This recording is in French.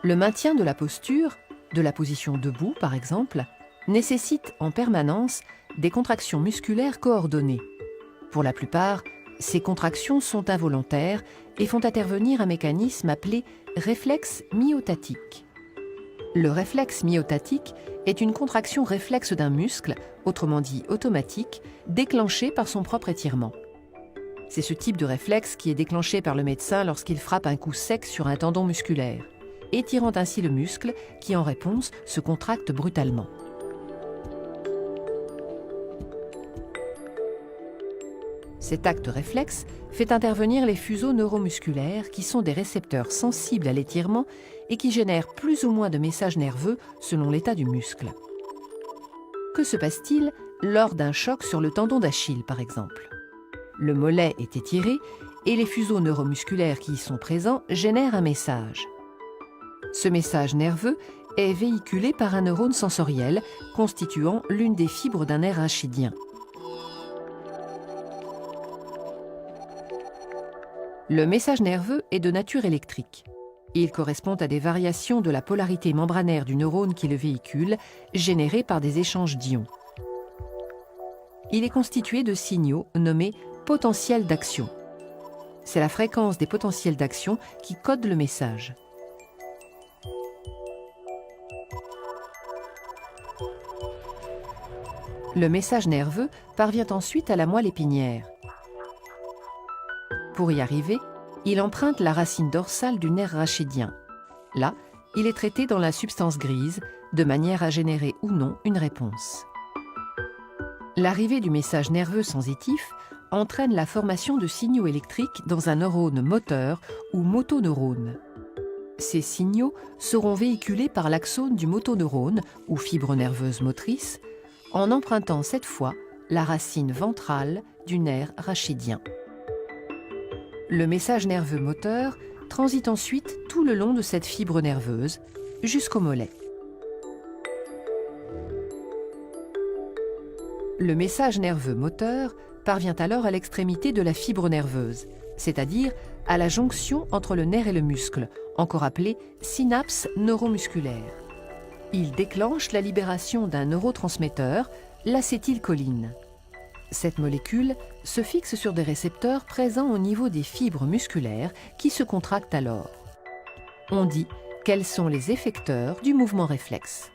Le maintien de la posture, de la position debout par exemple, nécessite en permanence des contractions musculaires coordonnées. Pour la plupart, ces contractions sont involontaires et font intervenir un mécanisme appelé réflexe myotatique. Le réflexe myotatique est une contraction réflexe d'un muscle, autrement dit automatique, déclenchée par son propre étirement. C'est ce type de réflexe qui est déclenché par le médecin lorsqu'il frappe un coup sec sur un tendon musculaire, étirant ainsi le muscle qui, en réponse, se contracte brutalement. Cet acte réflexe fait intervenir les fuseaux neuromusculaires qui sont des récepteurs sensibles à l'étirement et qui génèrent plus ou moins de messages nerveux selon l'état du muscle. Que se passe-t-il lors d'un choc sur le tendon d'Achille, par exemple ? Le mollet est étiré et les fuseaux neuromusculaires qui y sont présents génèrent un message. Ce message nerveux est véhiculé par un neurone sensoriel constituant l'une des fibres d'un nerf rachidien. Le message nerveux est de nature électrique. Il correspond à des variations de la polarité membranaire du neurone qui le véhicule, générées par des échanges d'ions. Il est constitué de signaux nommés potentiels d'action. C'est la fréquence des potentiels d'action qui code le message. Le message nerveux parvient ensuite à la moelle épinière. Pour y arriver, il emprunte la racine dorsale du nerf rachidien. Là, il est traité dans la substance grise, de manière à générer ou non une réponse. L'arrivée du message nerveux sensitif entraîne la formation de signaux électriques dans un neurone moteur ou motoneurone. Ces signaux seront véhiculés par l'axone du motoneurone ou fibre nerveuse motrice, en empruntant cette fois la racine ventrale du nerf rachidien. Le message nerveux moteur transite ensuite tout le long de cette fibre nerveuse jusqu'au mollet. Le message nerveux moteur parvient alors à l'extrémité de la fibre nerveuse, c'est-à-dire à la jonction entre le nerf et le muscle, encore appelée synapse neuromusculaire. Il déclenche la libération d'un neurotransmetteur, l'acétylcholine. Cette molécule se fixe sur des récepteurs présents au niveau des fibres musculaires qui se contractent alors. On dit qu'elles sont les effecteurs du mouvement réflexe.